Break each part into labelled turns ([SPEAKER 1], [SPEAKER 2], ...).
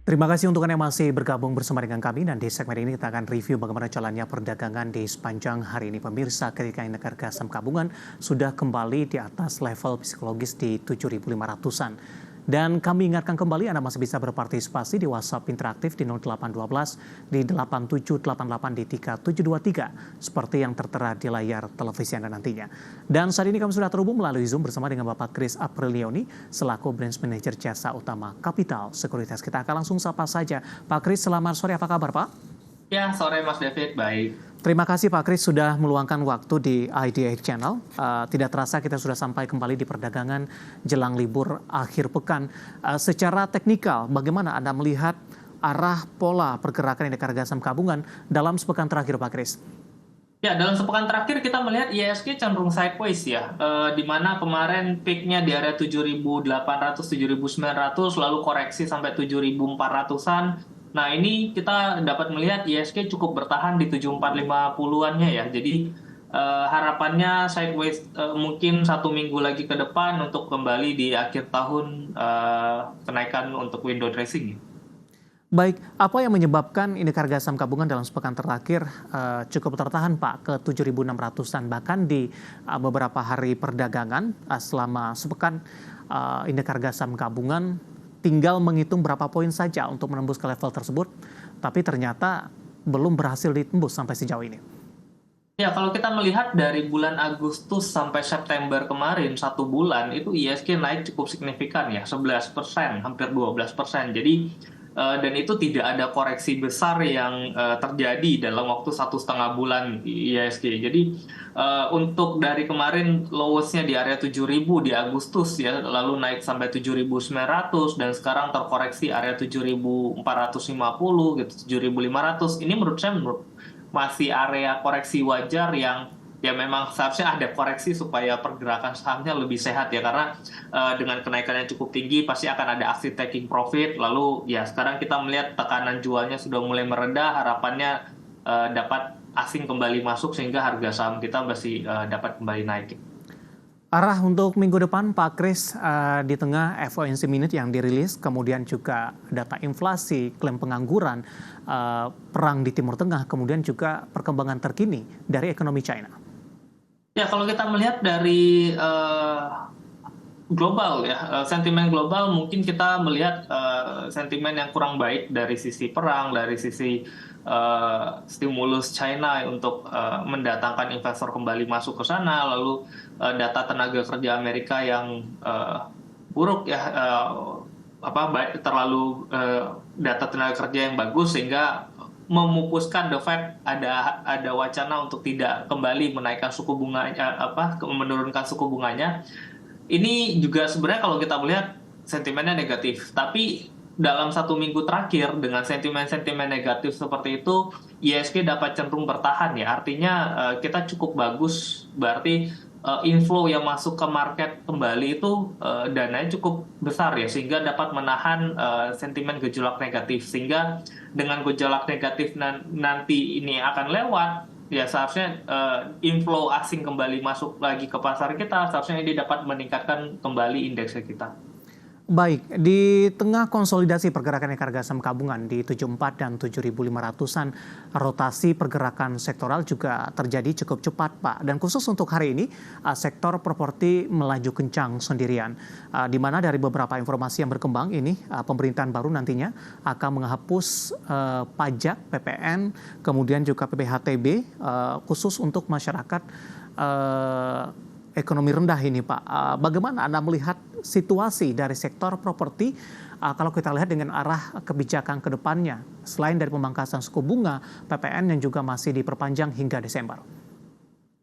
[SPEAKER 1] Terima kasih untuk Anda yang masih bergabung bersama dengan kami dan di segmen ini kita akan review bagaimana jalannya perdagangan di sepanjang hari ini. Pemirsa, ketika indeks harga saham gabungan sudah kembali di atas level psikologis di 7.500-an. Dan kami ingatkan kembali Anda masih bisa berpartisipasi di WhatsApp interaktif di 0812 di 8788 di 3723 seperti yang tertera di layar televisi Anda nantinya. Dan saat ini kami sudah terhubung melalui Zoom bersama dengan Bapak Chris Aprilioni selaku Branch Manager Jasa Utama Capital Sekuritas. Kita akan langsung sapa saja. Pak Chris, selamat sore, apa kabar Pak?
[SPEAKER 2] Ya, sore Mas David, baik.
[SPEAKER 1] Terima kasih Pak Chris sudah meluangkan waktu di IDX Channel. Tidak terasa kita sudah sampai kembali di perdagangan jelang libur akhir pekan. Secara teknikal, bagaimana Anda melihat arah pola pergerakan indeks harga saham gabungan dalam sepekan terakhir Pak Chris?
[SPEAKER 2] Ya, dalam sepekan terakhir kita melihat IHSG cenderung sideways ya, di mana kemarin peak-nya di area 7.800, 7.900, lalu koreksi sampai 7.400-an. Nah, ini kita dapat melihat IHSG cukup bertahan di 7.450-an-nya ya. Jadi harapannya sideways mungkin 1 minggu lagi ke depan untuk kembali di akhir tahun kenaikan untuk window dressing.
[SPEAKER 1] Baik, apa yang menyebabkan indeks harga saham gabungan dalam sepekan terakhir cukup tertahan Pak ke 7.600-an, bahkan di beberapa hari perdagangan selama sepekan indeks harga saham gabungan tinggal menghitung berapa poin saja untuk menembus ke level tersebut, tapi ternyata belum berhasil ditembus sampai sejauh ini.
[SPEAKER 2] Ya, kalau kita melihat dari bulan Agustus sampai September kemarin, 1 bulan, itu IHSG naik cukup signifikan ya, 11%, hampir 12%. Jadi, dan itu tidak ada koreksi besar yang terjadi dalam waktu 1,5 bulan IHSG. Jadi, untuk dari kemarin lowest-nya di area 7.000 di Agustus ya, lalu naik sampai 7.900 dan sekarang terkoreksi area 7.450 gitu, 7.500. Ini menurut saya masih area koreksi wajar yang ya memang seharusnya ada koreksi supaya pergerakan sahamnya lebih sehat ya, karena dengan kenaikannya cukup tinggi pasti akan ada aksi taking profit. Lalu ya sekarang kita melihat tekanan jualnya sudah mulai meredah, harapannya dapat asing kembali masuk sehingga harga saham kita masih dapat kembali naik.
[SPEAKER 1] Arah untuk minggu depan Pak Chris, di tengah FOMC minute yang dirilis, kemudian juga data inflasi, klaim pengangguran, perang di Timur Tengah, kemudian juga perkembangan terkini dari ekonomi China.
[SPEAKER 2] Ya, kalau kita melihat dari global ya, sentimen global mungkin kita melihat sentimen yang kurang baik dari sisi perang, dari sisi stimulus China untuk mendatangkan investor kembali masuk ke sana, lalu data tenaga kerja Amerika yang buruk ya, terlalu data tenaga kerja yang bagus sehingga memupuskan the Fed ada wacana untuk tidak kembali menaikkan suku bunganya, menurunkan suku bunganya. Ini juga sebenarnya kalau kita melihat sentimennya negatif, tapi dalam 1 minggu terakhir dengan sentimen-sentimen negatif seperti itu, IHSG dapat cenderung bertahan ya. Artinya kita cukup bagus, berarti inflow yang masuk ke market kembali itu dananya cukup besar ya, sehingga dapat menahan sentimen gejolak negatif. Sehingga dengan gejolak negatif nanti ini akan lewat, ya seharusnya inflow asing kembali masuk lagi ke pasar kita, seharusnya ini dapat meningkatkan kembali indeks kita.
[SPEAKER 1] Baik, di tengah konsolidasi pergerakan indeks harga saham gabungan di 74 dan 7.500-an, rotasi pergerakan sektoral juga terjadi cukup cepat, Pak. Dan khusus untuk hari ini, sektor properti melaju kencang sendirian. Di mana dari beberapa informasi yang berkembang ini, pemerintahan baru nantinya akan menghapus pajak PPN, kemudian juga PPHTB, khusus untuk masyarakat ekonomi rendah ini, Pak. Bagaimana Anda melihat situasi dari sektor properti kalau kita lihat dengan arah kebijakan ke depannya, selain dari pemangkasan suku bunga, PPN yang juga masih diperpanjang hingga Desember?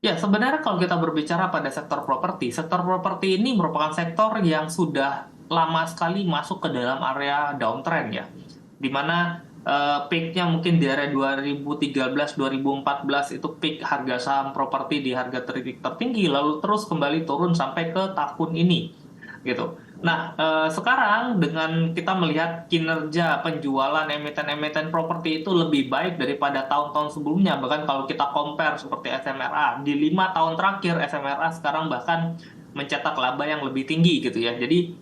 [SPEAKER 2] Ya, sebenarnya kalau kita berbicara pada sektor properti ini merupakan sektor yang sudah lama sekali masuk ke dalam area downtrend ya, di mana peak-nya mungkin di area 2013-2014 itu peak harga saham properti di harga tertinggi, lalu terus kembali turun sampai ke tahun ini, gitu. Nah, sekarang dengan kita melihat kinerja penjualan emiten-emiten properti itu lebih baik daripada tahun-tahun sebelumnya. Bahkan kalau kita compare seperti SMRA, di 5 tahun terakhir SMRA sekarang bahkan mencetak laba yang lebih tinggi gitu ya. Jadi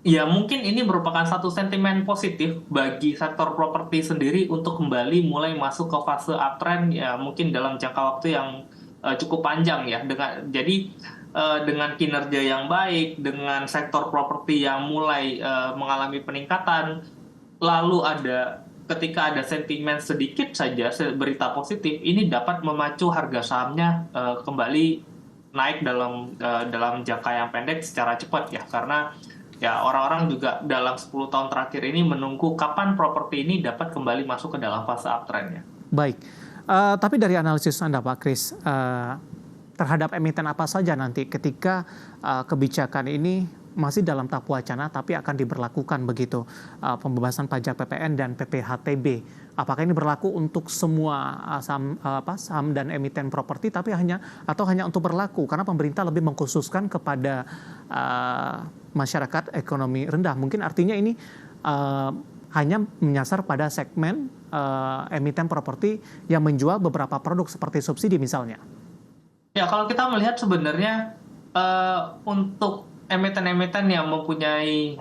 [SPEAKER 2] Ya, mungkin ini merupakan satu sentimen positif bagi sektor properti sendiri untuk kembali mulai masuk ke fase uptrend ya mungkin dalam jangka waktu yang cukup panjang ya. Dengan kinerja yang baik, dengan sektor properti yang mulai mengalami peningkatan, lalu ketika ada sentimen sedikit saja berita positif ini dapat memacu harga sahamnya kembali naik dalam jangka yang pendek secara cepat ya, karena ya orang-orang juga dalam 10 tahun terakhir ini menunggu kapan properti ini dapat kembali masuk ke dalam fase uptrend ya.
[SPEAKER 1] Baik, tapi dari analisis Anda Pak Kris, terhadap emiten apa saja nanti ketika kebijakan ini masih dalam tahap wacana tapi akan diberlakukan begitu, pembebasan pajak PPN dan PPHTB. Apakah ini berlaku untuk semua saham dan emiten properti hanya untuk berlaku karena pemerintah lebih mengkhususkan kepada masyarakat ekonomi rendah. Mungkin artinya ini hanya menyasar pada segmen emiten properti yang menjual beberapa produk seperti subsidi misalnya.
[SPEAKER 2] Ya, kalau kita melihat sebenarnya untuk emiten-emiten yang mempunyai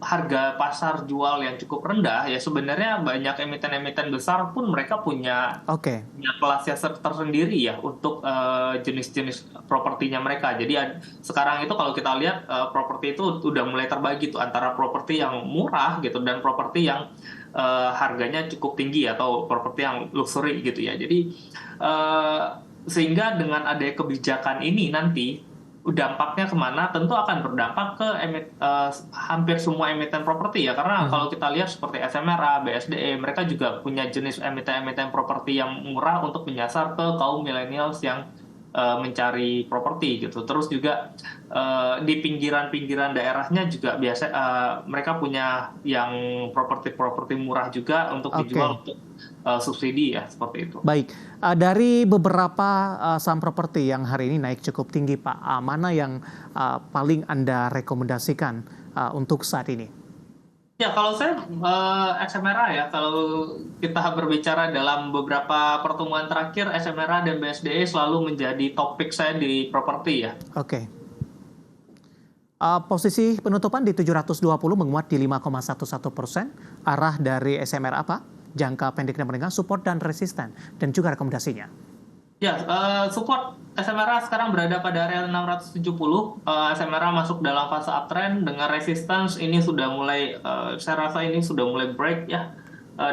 [SPEAKER 2] harga pasar jual yang cukup rendah, ya sebenarnya banyak emiten-emiten besar pun mereka punya kelasnya tersendiri ya untuk jenis-jenis propertinya mereka. Jadi sekarang itu kalau kita lihat properti itu udah mulai terbagi tuh antara properti yang murah gitu dan properti yang harganya cukup tinggi atau properti yang luxury gitu ya. Jadi sehingga dengan adanya kebijakan ini nanti dampaknya kemana? Tentu akan berdampak ke hampir semua emiten properti ya, karena kalau kita lihat seperti SMRA, BSDE, mereka juga punya jenis emiten-emiten properti yang murah untuk menyasar ke kaum millennials yang mencari properti gitu. Terus juga di pinggiran-pinggiran daerahnya juga biasa mereka punya yang properti murah juga untuk dijual untuk subsidi ya, seperti itu.
[SPEAKER 1] Baik, dari beberapa saham properti yang hari ini naik cukup tinggi Pak, mana yang paling Anda rekomendasikan untuk saat ini?
[SPEAKER 2] Ya, kalau saya SMRA ya, kalau kita berbicara dalam beberapa pertemuan terakhir, SMRA dan BSDE selalu menjadi topik saya di properti ya.
[SPEAKER 1] Oke. Posisi penutupan di 720 menguat di 5,11%, arah dari SMRA Pak? Jangka pendek dan menengah, support dan resisten, dan juga rekomendasinya.
[SPEAKER 2] Ya, support SMRA sekarang berada pada area 670. SMRA masuk dalam fase uptrend dengan resistance ini sudah mulai, saya rasa ini sudah mulai break ya,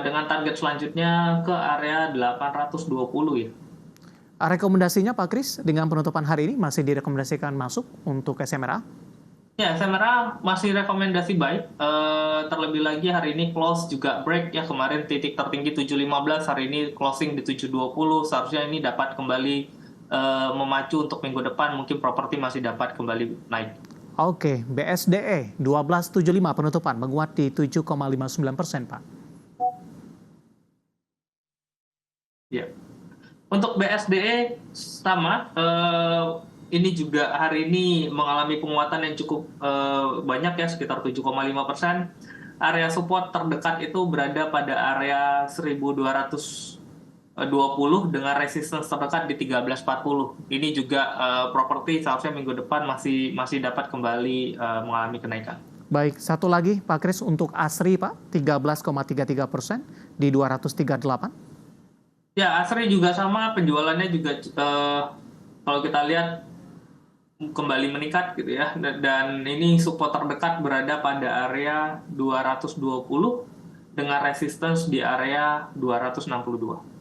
[SPEAKER 2] dengan target selanjutnya ke area 820 ya.
[SPEAKER 1] Rekomendasinya Pak Kris dengan penutupan hari ini masih direkomendasikan masuk untuk SMRA?
[SPEAKER 2] Ya, SMRA masih rekomendasi buy. Terlebih lagi hari ini close juga break ya, kemarin titik tertinggi 715, hari ini closing di 720. Seharusnya ini dapat kembali memacu untuk minggu depan, mungkin properti masih dapat kembali naik.
[SPEAKER 1] Oke, BSDE 1275 penutupan menguat di 7,59% Pak.
[SPEAKER 2] Ya. Untuk BSDE sama, ini juga hari ini mengalami penguatan yang cukup banyak ya, sekitar 7,5%. Area support terdekat itu berada pada area 1220 dengan resistance terdekat di 1340. Ini juga properti seharusnya minggu depan masih dapat kembali mengalami kenaikan.
[SPEAKER 1] Baik, satu lagi Pak Kris untuk ASRI Pak, 13,33% di 238.
[SPEAKER 2] Ya, ASRI juga sama, penjualannya juga kalau kita lihat kembali meningkat gitu ya, dan ini support terdekat berada pada area 220 dengan resistance di area 262.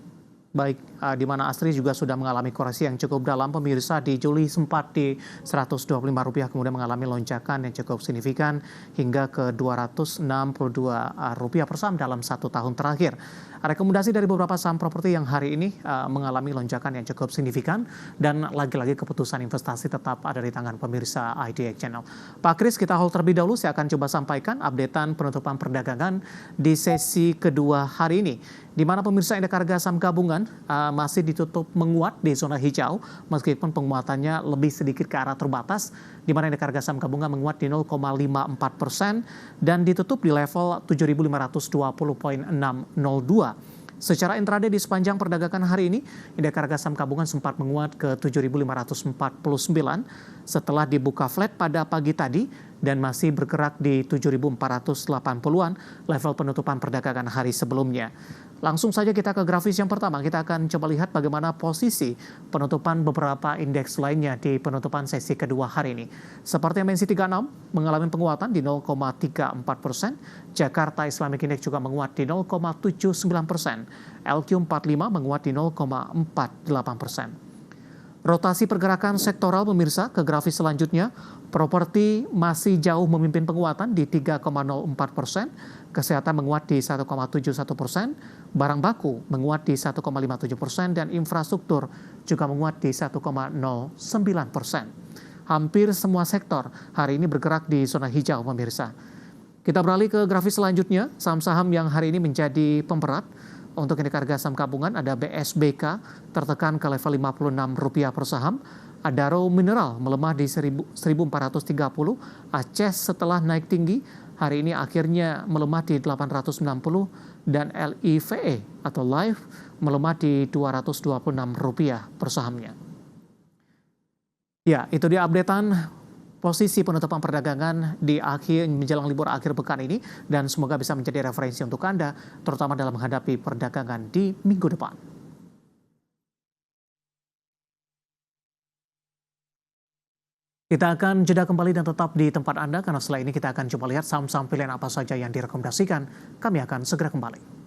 [SPEAKER 1] Baik, di mana ASRI juga sudah mengalami koreksi yang cukup dalam pemirsa. Di Juli sempat di Rp125, kemudian mengalami lonjakan yang cukup signifikan hingga ke Rp262 per saham dalam 1 tahun terakhir. Rekomendasi dari beberapa saham properti yang hari ini mengalami lonjakan yang cukup signifikan, dan lagi-lagi keputusan investasi tetap ada di tangan pemirsa IDX Channel. Pak Kris, kita hold terlebih dahulu. Saya akan coba sampaikan updatean penutupan perdagangan di sesi kedua hari ini, di mana pemirsa indeks harga saham gabungan masih ditutup menguat di zona hijau, meskipun penguatannya lebih sedikit ke arah terbatas, di mana indeks harga saham gabungan menguat di 0,54% dan ditutup di level 7.520.602. Secara intraday di sepanjang perdagangan hari ini, indeks harga saham gabungan sempat menguat ke 7.549 setelah dibuka flat pada pagi tadi dan masih bergerak di 7.480-an level penutupan perdagangan hari sebelumnya. Langsung saja kita ke grafis yang pertama. Kita akan coba lihat bagaimana posisi penutupan beberapa indeks lainnya di penutupan sesi kedua hari ini. Seperti MNC 36 mengalami penguatan di 0,34%, Jakarta Islamic Index juga menguat di 0,79%, LQ45 menguat di 0,48%. Rotasi pergerakan sektoral pemirsa ke grafis selanjutnya, properti masih jauh memimpin penguatan di 3,04%, kesehatan menguat di 1,71%, barang baku menguat di 1,57%, dan infrastruktur juga menguat di 1,09%. Hampir semua sektor hari ini bergerak di zona hijau pemirsa. Kita beralih ke grafis selanjutnya, saham-saham yang hari ini menjadi pemberat. Untuk indeks harga saham gabungan ada BSBK tertekan ke level Rp56 per saham, Adaro Mineral melemah di 1.430, Aceh setelah naik tinggi hari ini akhirnya melemah di 890, dan LIVE atau Live melemah di Rp226 per sahamnya. Ya, itu dia updatean posisi penutupan perdagangan di menjelang libur akhir pekan ini, dan semoga bisa menjadi referensi untuk Anda, terutama dalam menghadapi perdagangan di minggu depan. Kita akan jeda kembali dan tetap di tempat Anda, karena setelah ini kita akan coba lihat saham-saham pilihan apa saja yang direkomendasikan. Kami akan segera kembali.